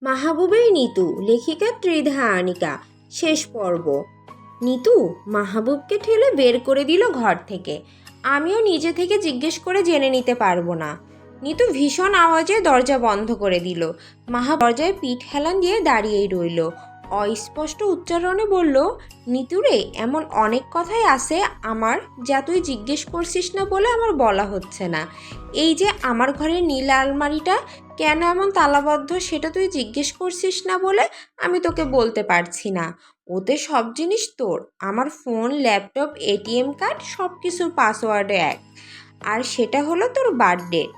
মাহবুবের নিতু, লেখিকা ত্রিধা আনিকা। শেষ পর্ব। নিতু মাহবুবকে ঠেলে বের করে দিল ঘর থেকে। আমিও নিজে থেকে জিজ্ঞেস করে জেনে নিতে পারবো না। নিতু ভীষণ আওয়াজে দরজা বন্ধ করে দিল। মাহবুব দরজায় পিঠ হেলান দিয়ে দাঁড়িয়েই রইল। অস্পষ্ট উচ্চারণে বলল, নিতুরে, এমন অনেক কথাই আছে আমার, যা তুই জিজ্ঞেস করছিস না বলে আমার বলা হচ্ছে না। এই যে আমার ঘরের নীল আলমারিটা কেন এমন তালাবদ্ধ, সেটা তুই জিজ্ঞেস করছিস না বলে আমি তোকে বলতে পারছি না। ওতে সব জিনিস তোর, আমার ফোন, ল্যাপটপ, এটিএম কার্ড, সব কিছুর পাসওয়ার্ডে এক। আর সেটা হলো তোর বার্থডেট।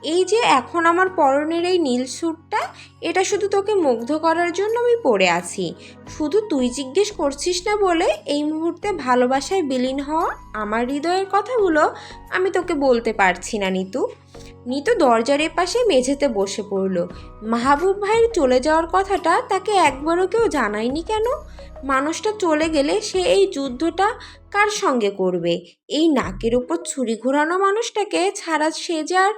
এই যে এখন আমার পরনের এই নীল স্যুটটা, এটা শুধু তোকে মুগ্ধ করার জন্য আমি পরে আছি। শুধু তুই জিজ্ঞেস করছিস না বলে এই মুহূর্তে ভালোবাসায় বিলীন হওয়া আমার হৃদয়ের কথাগুলো আমি তোকে বলতে পারছি না নিতু। নিতু দরজার এপাশে মেঝেতে বসে পড়ল। মাহবুব ভাইয়ের চলে যাওয়ার কথাটা তাকে একবারও কেউ জানায়নি কেন? মানুষটা চলে গেলে সে এই যুদ্ধটা কার সঙ্গে করবে? এই নাকের উপর ছুরি ঘোরানো মানুষটাকে ছাড়া সে যে আর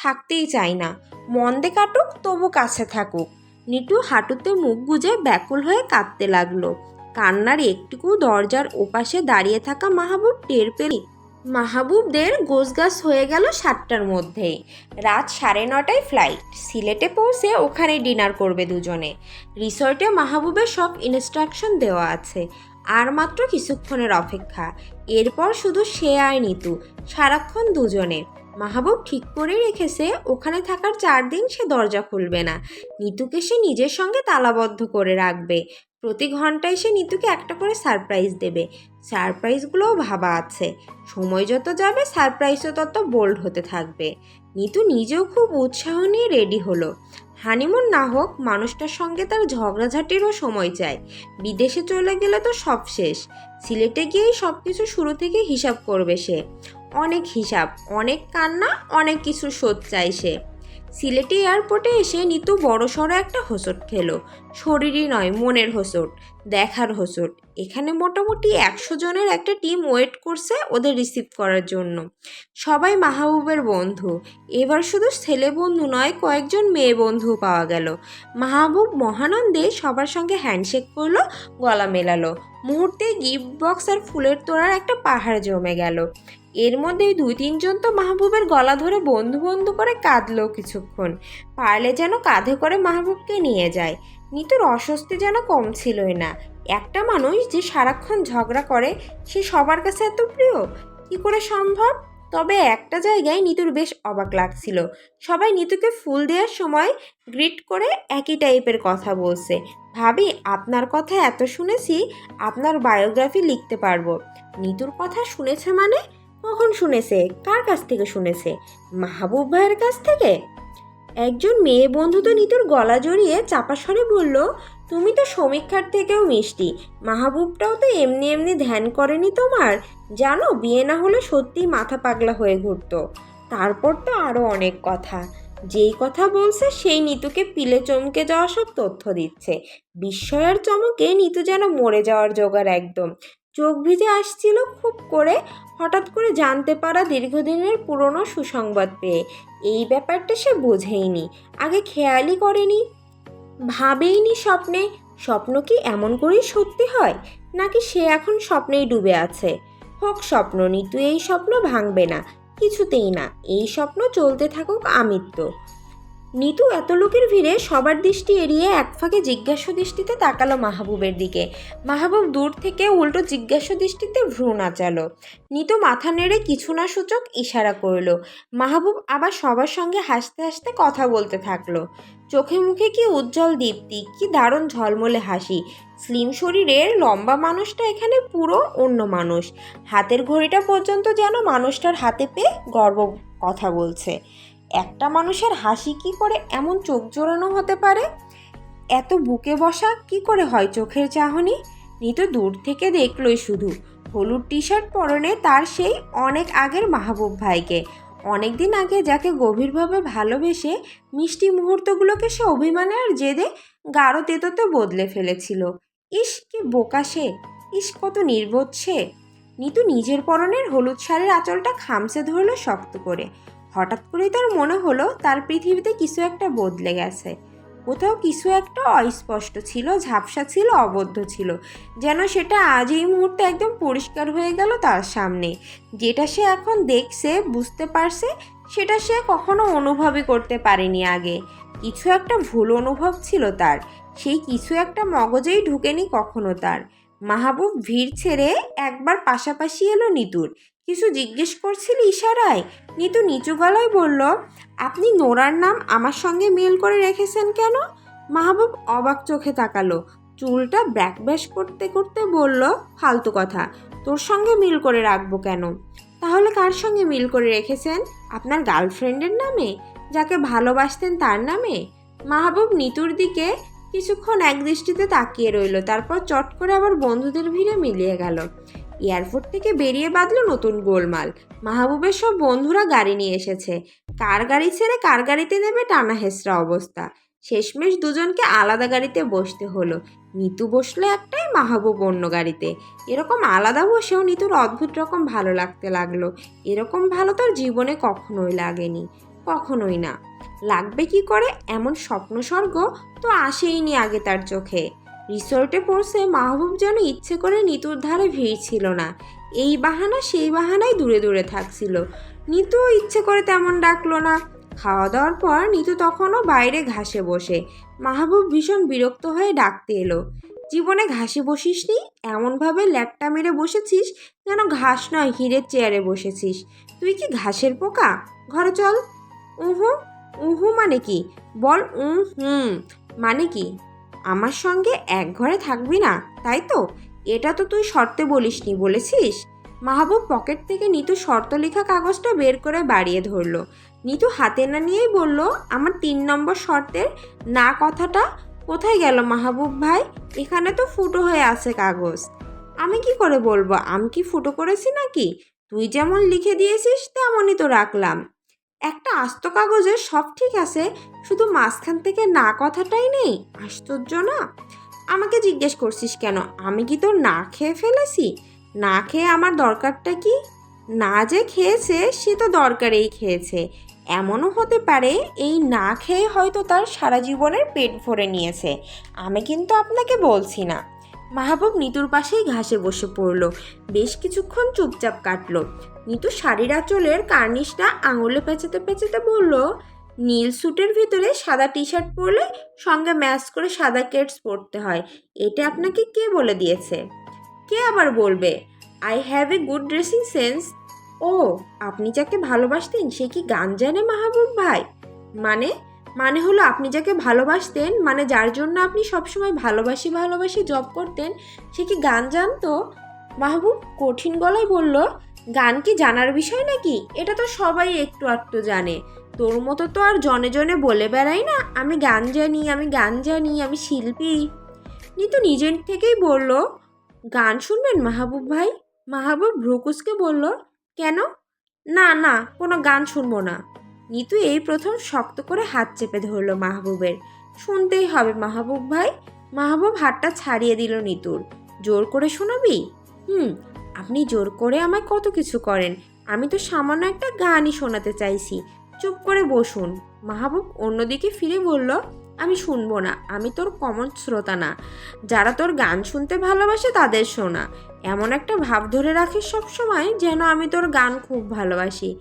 থাকতেই চায় না। মন্দে কাটুক তবু কাছে থাকুক। নিতু হাঁটুতে মুখ গুজে ব্যাকুল হয়ে কাঁদতে লাগলো। কান্নার একটুকু দরজার ওপাশে দাঁড়িয়ে থাকা মাহবুব টের পেল। মাহবুবদের গোছগাছ হয়ে গেল 7টার মধ্যেই। রাত 9:30টায় ফ্লাইট। সিলেটে পৌঁছে ওখানে ডিনার করবে দুজনে। রিসর্টে মাহবুবের সব ইনস্ট্রাকশন দেওয়া আছে। আর মাত্র কিছুক্ষণের অপেক্ষা। এরপর শুধু সে আর নিতু, সারাক্ষণ দুজনে। মাহবুব ঠিক করে রেখেছে ওখানে থাকার 4 দিন সে দরজা খুলবে না। নিতুকে সে নিজের সঙ্গে তালাবদ্ধ করে রাখবে। প্রতি ঘন্টায় সে নিতুকে একটা করে সারপ্রাইজ দেবে। সারপ্রাইজগুলোও ভাবা আছে। সময় যত যাবে সারপ্রাইজও তত বোল্ড হতে থাকবে। নিতু নিজেও খুব উৎসাহ নিয়ে রেডি হলো। হানিমুন না হোক, মানুষটার সঙ্গে তার ঝগড়াঝাটিরও সময় চাই। বিদেশে চলে গেলে তো সব শেষ। সিলেটে গিয়েই সব কিছু শুরু থেকে হিসাব করবে সে। অনেক হিসাব, অনেক কান্না, অনেক কিছু শোধ চাই সে। সিলেটে এয়ারপোর্টে এসে নিতু বড়সড় একটা হোঁচট খেলো। শরীরই নয়, মনের হোঁচট, দেখার হোঁচট। এখানে মোটামুটি 100 জনের একটা টিম ওয়েট করছে ওদের রিসিভ করার জন্য। সবাই মাহবুবের বন্ধু। এবার শুধু ছেলে বন্ধু নয়, কয়েকজন মেয়ে বন্ধুও পাওয়া গেল। মাহবুব মহানন্দে সবার সঙ্গে হ্যান্ডশেক করলো, গলা মেলালো। মুহূর্তে গিফট বক্স আর ফুলের তোড়ার একটা পাহাড় জমে গেল। এর মধ্যেই 2-3 জন তো মাহবুবের গলা ধরে বন্ধু বন্ধু করে কাঁদলো কিছুক্ষণ। পারলে যেন কাঁধে করে মাহবুবকে নিয়ে যায়। নিতুর অস্বস্তি যেন কম ছিলই না। একটা মানুষ যে সারাক্ষণ ঝগড়া করে, সে সবার কাছে এত প্রিয়, কি করে সম্ভব? তবে একটা জায়গায় নিতুর বেশ অবাক লাগছিল। সবাই নিতুকে ফুল দেওয়ার সময় গ্রিট করে একই টাইপের কথা বলছে। ভাবি, আপনার কথা এত শুনেছি, আপনার বায়োগ্রাফি লিখতে পারবো। নিতুর কথা শুনেছে মানে? কখন শুনেছে? কার কাছ থেকে শুনেছে? মাহবুব ভাইয়ের কাছ থেকে? একজন মেয়ে বন্ধু তো নিতুর গলা জড়িয়ে চাপা স্বরে বলল, তুমি তো সমীক্ষার থেকেও মিষ্টি। মাহবুবটাও তো এমনি এমনি ধ্যান করেনি তোমার। জানো, বিয়ে না হলে সত্যিই মাথা পাগলা হয়ে ঘুরতো। তারপর তো আরও অনেক কথা। যেই কথা বলছে সেই নিতুকে পিলে চমকে যাওয়া সব তথ্য দিচ্ছে। বিস্ময় আর চমকে নিতু যেন মরে যাওয়ার জোগাড় একদম। চোখ ভিজে আসছিল খুব করে, হঠাৎ করে জানতে পারা দীর্ঘদিনের পুরনো সুসংবাদ পেয়ে। এই ব্যাপারটা সে বোঝেইনি, আগে খেয়ালই করেনি, ভাবেইনি স্বপ্নে। স্বপ্ন কি এমন করেই সত্যি হয়, নাকি সে এখন স্বপ্নেই ডুবে আছে? হোক স্বপ্ন, নিতু এই স্বপ্ন ভাঙবে না, কিছুতেই না। এই স্বপ্ন চলতে থাকুক আমৃত্য। নিতু এত লোকের ভিড়ে সবার দৃষ্টি এড়িয়ে এক ফাঁকে জিজ্ঞাসু দৃষ্টিতে তাকালো মাহবুবের দিকে। মাহবুব দূর থেকে উল্টো জিজ্ঞাসু দৃষ্টিতে ভ্রু নাচালো। নিতু মাথা নেড়ে কিছু না সূচক ইশারা করল। মাহবুব আবার সবার সঙ্গে হাসতে হাসতে কথা বলতে থাকলো। চোখে মুখে কি উজ্জ্বল দীপ্তি, কি দারুণ ঝলমলে হাসি। স্লিম শরীরের লম্বা মানুষটা এখানে পুরো অন্য মানুষ। হাতের ঘড়িটা পর্যন্ত যেন মানুষটার হাতে পেয়ে গর্ব কথা বলছে। একটা মানুষের হাসি কি করে এমন চোখ জোড়ানো হতে পারে? এত বুকে বসা কি করে হয় চোখের চাহনি? নিতু দূর থেকে দেখলই শুধু। হলুদ টি শার্ট পরনে তার সেই অনেক আগের মাহবুব ভাইকে। অনেক দিন আগে যাকে গভীরভাবে ভালোবেসে মিষ্টি মুহূর্তগুলোকে সে অভিমানে আর জেদে গাঢ় তেতোতে বদলে ফেলেছিল। ইস, কি বোকা সে! ইস, কত নির্বোধ সে! নিতু নিজের পরনের হলুদ শাড়ির আঁচলটা খামচে ধরল শক্ত করে। হঠাৎ করেই তার মনে হলো তার পৃথিবীতে কিছু একটা বদলে গেছে। কোথাও কিছু একটা অস্পষ্ট ছিল, ঝাপসা ছিল, অবদ্ধ ছিল, যেন সেটা আজ এই মুহূর্তে একদম পরিষ্কার হয়ে গেল তার সামনে। যেটা সে এখন দেখছে, বুঝতে পারছে, সেটা সে কখনো অনুভবই করতে পারেনি আগে। কিছু একটা ভুল অনুভব ছিল তার, সেই কিছু একটা মগজেই ঢুকেনি কখনো তার। মাহবুব ভিড় ছেড়ে একবার পাশাপাশি এলো নিতুর। কিছু জিজ্ঞেস করছিল ইশারায়। নিতু নিচু গলায় বলল, আপনি নোরার নাম আমার সঙ্গে মেল করে রেখেছেন কেন? মাহবুব অবাক চোখে তাকালো, চুলটা ব্যাক ব্যাশ করতে করতে বলল, ফালতু কথা, তোর সঙ্গে মিল করে রাখবো কেন? তাহলে কার সঙ্গে মিল করে রেখেছেন? আপনার গার্লফ্রেন্ডের নামে, যাকে ভালোবাসতেন তার নামে? মাহবুব নিতুর দিকে কিছুক্ষণ একদৃষ্টিতে তাকিয়ে রইল, তারপর চট করে আবার বন্ধুদের ভিড়ে মিলিয়ে গেল। এয়ারপোর্ট থেকে বেরিয়ে বাঁধল নতুন গোলমাল। মাহবুবের সব বন্ধুরা গাড়ি নিয়ে এসেছে। কার গাড়ি ছেড়ে কার গাড়িতে নেবে টানা হেসরা অবস্থা। শেষমেশ দুজনকে আলাদা গাড়িতে বসতে হলো। নিতু বসলো একটাই, মাহবুব অন্য গাড়িতে। এরকম আলাদা বসেও নিতুর অদ্ভুত রকম ভালো লাগতে লাগলো। এরকম ভালো তার জীবনে কখনোই লাগেনি, কখনোই না। লাগবে কি করে? এমন স্বপ্ন স্বর্গ তো আসেইনি আগে তার চোখে। রিসোর্টে পৌঁছে মাহবুব যেন ইচ্ছে করে নিতুর ধারে ভিড় ছিল না। এই বাহানা সেই বাহানায় দূরে দূরে থাকছিল। নিতুও ইচ্ছে করে তেমন ডাকলো না। খাওয়া দাওয়ার পর নিতু তখনও বাইরে ঘাসে বসে। মাহবুব ভীষণ বিরক্ত হয়ে ডাকতে এলো, জীবনে ঘাসে বসিসনি? এমনভাবে ল্যাটটা মেরে বসেছিস যেন ঘাস নয়, হীরের চেয়ারে বসেছিস। তুই কি ঘাসের পোকা? ঘরে চল। উহু। উহু মানে কি? বল। হুম মানে কি? আমার সঙ্গে এক ঘরে থাকবি না, তাই তো? এটা তো তুই শর্তে বলিসনি, বলেছিস? মাহবুব পকেট থেকে নিতু শর্ত লেখা কাগজটা বের করে বাড়িয়ে ধরল। নিতু হাতে না নিয়েই বলল, আমার 3 নম্বর শর্তের না কথাটা কোথায় গেল মাহবুব ভাই? এখানে তো ফুটো হয়ে আছে কাগজ। আমি কি করে বলবো? আমি কি ফুটো করেছি নাকি? তুই যেমন লিখে দিয়েছিস তেমনই তো রাখলাম। একটা আস্ত কাগজে সব ঠিক আছে, শুধু মাঝখান থেকে না কথাটাই নেই। আশ্চর্য না? আমাকে জিজ্ঞেস করছিস কেন? আমি কি তোর না খেয়ে ফেলেছি? না খেয়ে আমার দরকারটা কি? না যে খেয়েছে সে তো দরকারেই খেয়েছে। এমনও হতে পারে এই না খেয়ে হয়তো তার সারা জীবনের পেট ভরে নিয়েছে। আমি কিন্তু আপনাকে বলছি না। মাহবুব নিতুর পাশেই ঘাসে বসে পড়ল। বেশ কিছুক্ষণ চুপচাপ কাটলো। নিতু শাড়ির আঁচলের কার্নিশটা আঙুলে পেঁচাতে পেঁচাতে বলল, নীল স্যুটের ভিতরে সাদা টি শার্ট পরলে সঙ্গে ম্যাচ করে সাদা কেটস পরতে হয়। এটা আপনাকে কে বলে দিয়েছে? কে আবার বলবে? I have a good dressing sense. ও, আপনি যাকে ভালোবাসতেন সে কি গান জানে মাহবুব ভাই? মানে? মানে হলো আপনি যাকে ভালোবাসতেন, মানে যার জন্য আপনি সবসময় ভালোবাসি ভালোবাসি জব করতেন, সে কি গান জানতো? মাহবুব কঠিন গলায় বলল, গান কি জানার বিষয় নাকি? এটা তো সবাই একটু আধটু জানে। তোর মতো তো আর জনে জনে বলে বেড়াই না আমি গান জানি, আমি গান জানি, আমি শিল্পী। নিতু নিজের থেকেই বলল, গান শুনবেন মাহবুব ভাই? মাহবুব ভ্রুকুসকে বলল, কেন? না না, কোনো গান শুনবো না। নিতু এই প্রথম শক্ত করে হাত চেপে ধরল মাহবুবের। শুনতেই হবে মাহবুব ভাই। মাহবুব হাতটা ছাড়িয়ে দিল নিতুর। জোর করে শোনাবি? আপনি জোর করে আমায় কত কিছু করেন। আমি তো সামান্য একটা গানই শোনাতে চাইছি। চুপ করে বসুন। মাহবুব অন্যদিকে ফিরে বলল, আমি শুনবো না। আমি তোর কমন শ্রোতা না। যারা তোর গান শুনতে ভালোবাসে তাদের শোনা। এমন একটা ভাব ধরে রাখিস সবসময় যেন আমি তোর গান খুব ভালোবাসি।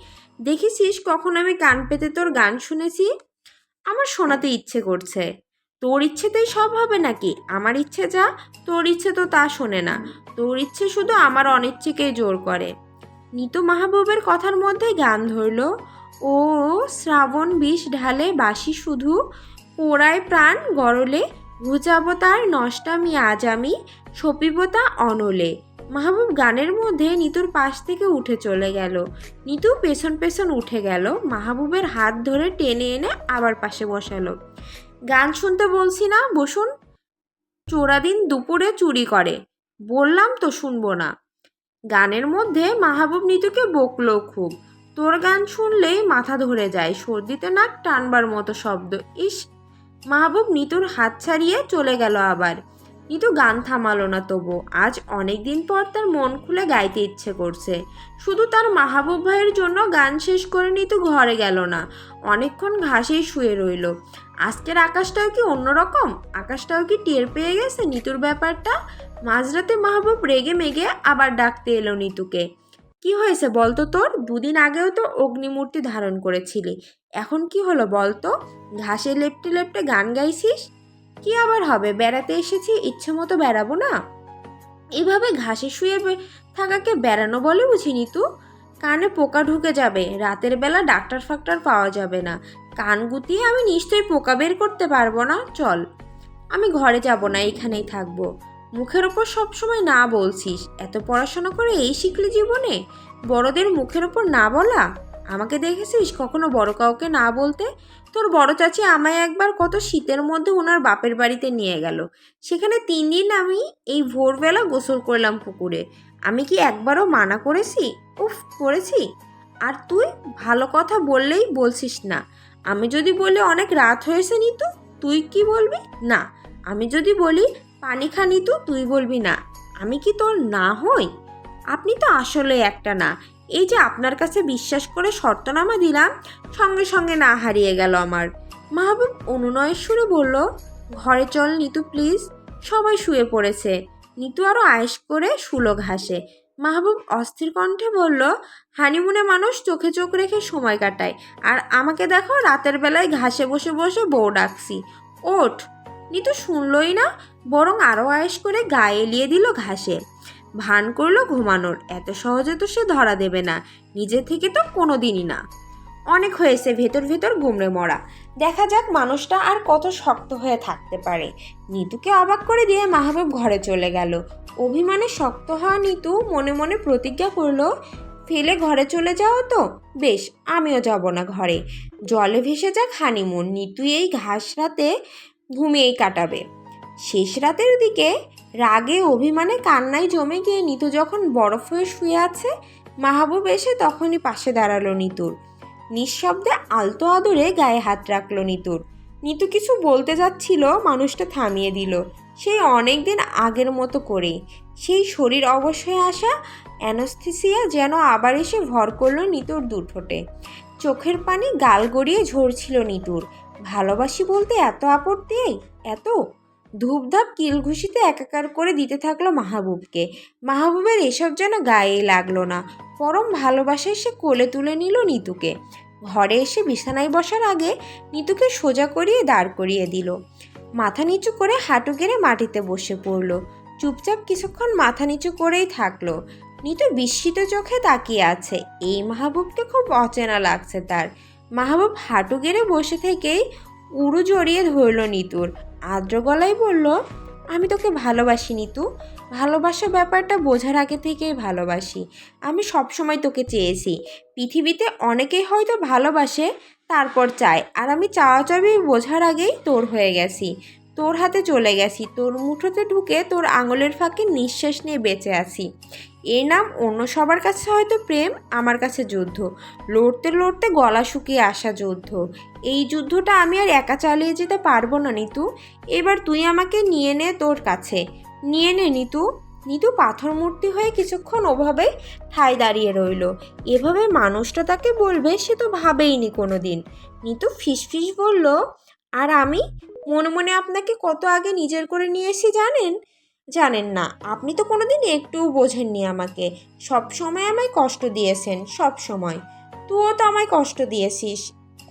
দেখেছিস কখন আমি কান পেতে তোর গান শুনেছি? আমার শোনাতে ইচ্ছে করছে। তোর ইচ্ছেতেই সব হবে নাকি? আমার ইচ্ছে যা, তোর ইচ্ছে তো তা শোনে না। তোর ইচ্ছে শুধু আমার অনিচ্ছেকেই জোর করে। নিতু মাহবুবের কথার মধ্যে গান ধরল, ও শ্রাবণ বিষ ঢালে বাসি শুধু, পোড়ায় প্রাণ গরলে, ঘুচাবো তার নষ্টামি আজ আমি, সপিব তা অনলে। মাহবুব গানের মধ্যে নিতুর পাশ থেকে উঠে চলে গেল। নিতু পেছন পেছন উঠে গেল, মাহবুবের হাত ধরে টেনে এনে আবার পাশে বসালো। গান শুনতে বলছি না, বসুন। চোরাদিন দুপুরে চুরি করে, বললাম তো শুনবো না। গানের মধ্যে মাহবুব নিতুকে বকলো খুব। তোর গান শুনলেই মাথা ধরে যায়, সর্দিতে নাক টানবার মতো শব্দ। ইস! মাহবুব নিতুর হাত ছাড়িয়ে চলে গেল আবার। নিতু গান থামালো না। তবু আজ অনেক দিন পর তার মন খুলে গাইতে ইচ্ছে করছে। শুধু তার মাহবুব ভাইয়ের জন্য গান শেষ করে নিতু ঘরে গেল না। অনেকক্ষণ ঘাসেই শুয়ে রইল। আজকের আকাশটাও কি অন্যরকম? আকাশটাও কি টের পেয়ে গেছে নিতুর ব্যাপারটা? মাঝরাতে মাহবুব রেগে মেগে আবার ডাকতে এলো নিতুকে। কি হয়েছে বলতো তোর? দুদিন আগেও তো অগ্নিমূর্তি ধারণ করেছিলি, এখন কি হলো বলতো? ঘাসে লেপ্টে লেপ্টে গান গাইছিস? কি আবার হবে, বেড়াতে এসেছি, ইচ্ছে মতো বেড়াবো না? এভাবে ঘাসে শুয়ে থাকাকে বেড়ানো বলে বুঝিনি তু? কানে পোকা ঢুকে যাবে, রাতের বেলা ডাক্তার ফাক্তার পাওয়া যাবে না। কান গুতিয়ে আমি নিশ্চয়ই পোকা বের করতে পারবো না। চল, আমি ঘরে যাব না, এখানেই থাকবো। মুখের ওপর সবসময় না বলছিস, এত পড়াশোনা করে এই শিখলি জীবনে? বড়দের মুখের ওপর না বলা? আমাকে দেখেছিস কখনো বড় কাউকে না বলতে? তোর বড় চাচি আমায় একবার কত শীতের মধ্যে ওনার বাপের বাড়িতে নিয়ে গেল। সেখানে 3 দিন আমি এই ভোরবেলা গোসল করলাম পুকুরে। আমি কি একবারও মানা করেছি? উফ, করেছি? আর তুই ভালো কথা বললেই বলছিস না। আমি যদি বলি অনেক রাত হয়েছে নিতু, তুই কি বলবি? না। আমি যদি বলি পানি খা নিতু, তুই বলবি না। আমি কি তোর না হই? আপনি তো আসলে একটা না। এই যে আপনার কাছে বিশ্বাস করে শর্তনামা দিলাম, সঙ্গে সঙ্গে না হারিয়ে গেল আমার। মাহবুব অনুনয়ের সুরে বলল, ঘরে চল নিতু প্লিজ। সবাই শুয়ে পড়েছে। নিতু আরও আয়েশ করে শুলো ঘাসে। মাহবুব অস্থির কণ্ঠে বলল, হানিমুনে মানুষ চোখে চোখ রেখে সময় কাটায়, আর আমাকে দেখো রাতের বেলায় ঘাসে বসে বসে বউ ডাকছি। ওঠ। নিতু শুনলই না, বরং আরও আয়েশ করে গায়ে এলিয়ে দিল ঘাসে। ভান করলো ঘুমানোর। এত সহজে তো সে ধরা দেবে না, নিজে থেকে তো কোনো দিনই না। অনেক হয়েছে ভেতর ভেতর গুমড়ে মরা। দেখা যাক মানুষটা আর কত শক্ত হয়ে থাকতে পারে। নিতুকে অবাক করে দিয়ে মাহবুব ঘরে চলে গেল। অভিমানে শক্ত হওয়া নিতু মনে মনে প্রতিজ্ঞা করলো, ফেলে ঘরে চলে যাও তো বেশ, আমিও যাব না ঘরে। জলে ভেসে যাক হানিমুন, নিতু এই ঘাস রাতে ঘুমিয়েই কাটাবে। শেষ রাতের দিকে রাগে অভিমানে কান্নায় জমে গিয়ে নিতু যখন বরফ হয়ে শুয়ে আছে, মাহবুব এসে তখনই পাশে দাঁড়ালো নিতুর। নিঃশব্দে আলতো আদরে গায়ে হাত রাখলো নিতুর। নিতু কিছু বলতে যাচ্ছিল, মানুষটা থামিয়ে দিল, সেই অনেক দিন আগের মতো করেই। সেই শরীর অবশ্যই আসা অ্যানাস্থেসিয়া যেন আবার এসে ভর করলো নিতুর দুঠোঁটে। চোখের পানি গাল গড়িয়ে ঝরছিল নিতুর। ভালোবাসি বলতে এত আপত্তি, এত? ধূপধাপ কিলঘুষিতে একাকার করে দিতে থাকলো মাহবুবকে। মাহবুবের এসব যেন গায়েই লাগলো না, পরম ভালোবাসায় সে কোলে তুলে নিল নিতুকে। ঘরে এসে বিছানায় বসার আগে নিতুকে সোজা করিয়ে দাঁড় করিয়ে দিল। মাথা নিচু করে হাঁটু গেড়ে মাটিতে বসে পড়ল। চুপচাপ কিছুক্ষণ মাথা নিচু করেই থাকলো। নিতু বিস্মিত চোখে তাকিয়ে আছে। এই মাহবুবকে খুব অচেনা লাগছে তার। মাহবুব হাঁটু গেড়ে বসে থেকেই উড়ু জড়িয়ে ধরল নিতুর। আর্দ্র গলায় বলল, আমি তোকে ভালোবাসি নিতু। ভালোবাসা ব্যাপারটা বোঝার আগে থেকেই ভালোবাসি। আমি সবসময় তোকে চেয়েছি। পৃথিবীতে অনেকেই হয়তো ভালোবাসে, তারপর চায়, আর আমি চাওয়া চাবি বোঝার আগেই তোর হয়ে গেছি। তোর হাতে চলে গেছি, তোর মুঠোতে ঢুকে তোর আঙুলের ফাঁকে নিঃশ্বাস নিয়ে বেঁচে আছি। এর নাম অন্য সবার কাছে হয়তো প্রেম, আমার কাছে যুদ্ধ। লড়তে লড়তে গলা শুকিয়ে আসা যুদ্ধ। এই যুদ্ধটা আমি আর একা চালিয়ে যেতে পারবো না নিতু। এবার তুই আমাকে নিয়ে নে তোর কাছে, নিয়ে নে নিতু। নিতু পাথর মূর্তি হয়ে কিছুক্ষণ ওভাবেই ঠায় দাঁড়িয়ে রইল। এভাবে মানুষটা তাকে বলবে সে তো ভাবেইনি কোনো দিন। নিতু ফিসফিস বলল, আর আমি মনে মনে আপনাকে কত আগে নিজের করে নিয়েছি জানেন? জানেন না, আপনি তো কোনোদিন একটুও বোঝেননি আমাকে। সব সময় আমায় কষ্ট দিয়েছেন, সব সময়। তুইও তো আমায় কষ্ট দিয়েছিস।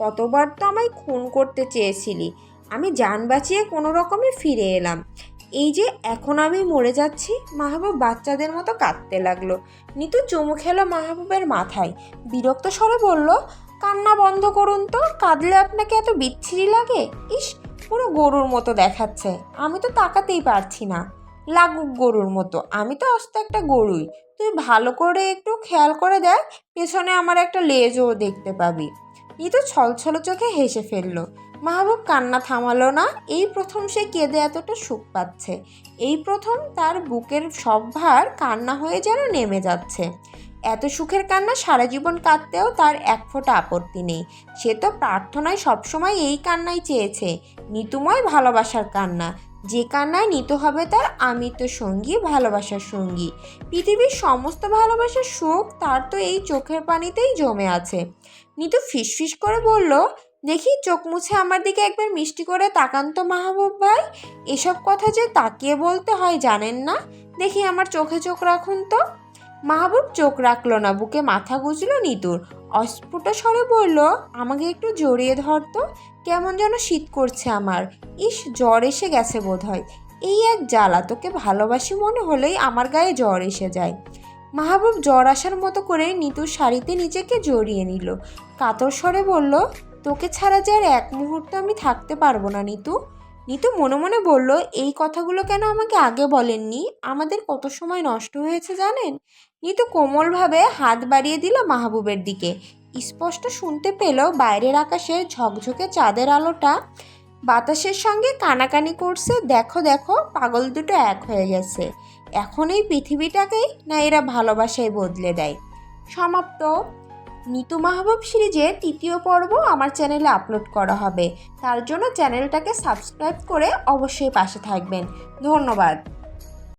কতবার তো আমায় খুন করতে চেয়েছিলি। আমি জান বাঁচিয়ে কোনো রকমে ফিরে এলাম। এই যে এখন আমি মরে যাচ্ছি। মাহবুব বাচ্চাদের মতো কাঁদতে লাগলো। নিতু চুমু খেলো মাহবুবের মাথায়। বিরক্ত স্বরে বলল, কান্না বন্ধ করুন তো। কাঁদলে আপনাকে এত বিচ্ছিরি লাগে? ইস, পুরো গরুর মতো দেখাচ্ছে। আমি তো তাকাতেই পারছি না। লাগুক গরুর মতো, আমি তো আস্ত একটা গরুই। তুই ভালো করে একটু খেয়াল করে দেখ, পেছনে আমার একটা লেজও দেখতে পাবি। নিতু ছলছল চোখে হেসে ফেলল। মাহবুব কান্না থামালো না। এই প্রথম সে কেঁদে এতটা সুখ পাচ্ছে। এই প্রথম তার বুকের সব ভার কান্না হয়ে যেন নেমে যাচ্ছে। এত সুখের কান্না সারা জীবন কাঁদতেও তার এক ফোঁটা আপত্তি নেই। সে তো প্রার্থনায় সবসময় এই কান্নাই চেয়েছে, নিতুময় ভালোবাসার কান্না। যে কান্নায় নিতে হবে তার আমি তো সঙ্গী, ভালোবাসার সঙ্গী। পৃথিবীর সমস্ত ভালোবাসার সুখ তার তো এই চোখের পানিতেই জমে আছে। নিতু ফিসফিস করে বলল, দেখি চোখ মুছে আমার দিকে একবার মিষ্টি করে তাকান তো মাহবুব ভাই। এসব কথা যে তাকিয়ে বলতে হয় জানেন না। দেখি আমার চোখে চোখ রাখুন তো। মাহবুব চোখ রাখলো না, বুকে মাথা গুজলো নিতুর। অস্ফুট স্বরে বলল, আমাকে একটু জড়িয়ে ধরতো, কেমন যেন শীত করছে আমার। ইস, জ্বর এসে গেছে বোধহয়। এই এক জ্বালা, তোকে ভালোবাসি মনে হলেই আমার গায়ে জ্বর এসে যায়। মাহবুব জ্বর আসার মতো করে নিতুর শাড়িতে নিজেকে জড়িয়ে নিল। কাতর স্বরে বলল, তোকে ছাড়া যে আর এক মুহূর্ত আমি থাকতে পারবো না নিতু। নিতু মনে মনে বলল, এই কথাগুলো কেন আমাকে আগে বলেননি? আমাদের কত সময় নষ্ট হয়েছে জানেন। নিতু কোমলভাবে হাত বাড়িয়ে দিল মাহবুবের দিকে। স্পষ্ট শুনতে পেল বাইরের আকাশে ঝকঝকে চাঁদের আলোটা বাতাসের সঙ্গে কানাকানি করছে। দেখো দেখো, পাগল দুটো এক হয়ে গেছে। এখন এই পৃথিবীটাকেই না এরা ভালোবাসায় বদলে দেয়। সমাপ্ত। নিতু মাহবুব সিরিজের 3য় পর্ব আমার চ্যানেলে আপলোড করা হবে। তার জন্য চ্যানেলটাকে সাবস্ক্রাইব করে অবশ্যই পাশে থাকবেন। ধন্যবাদ।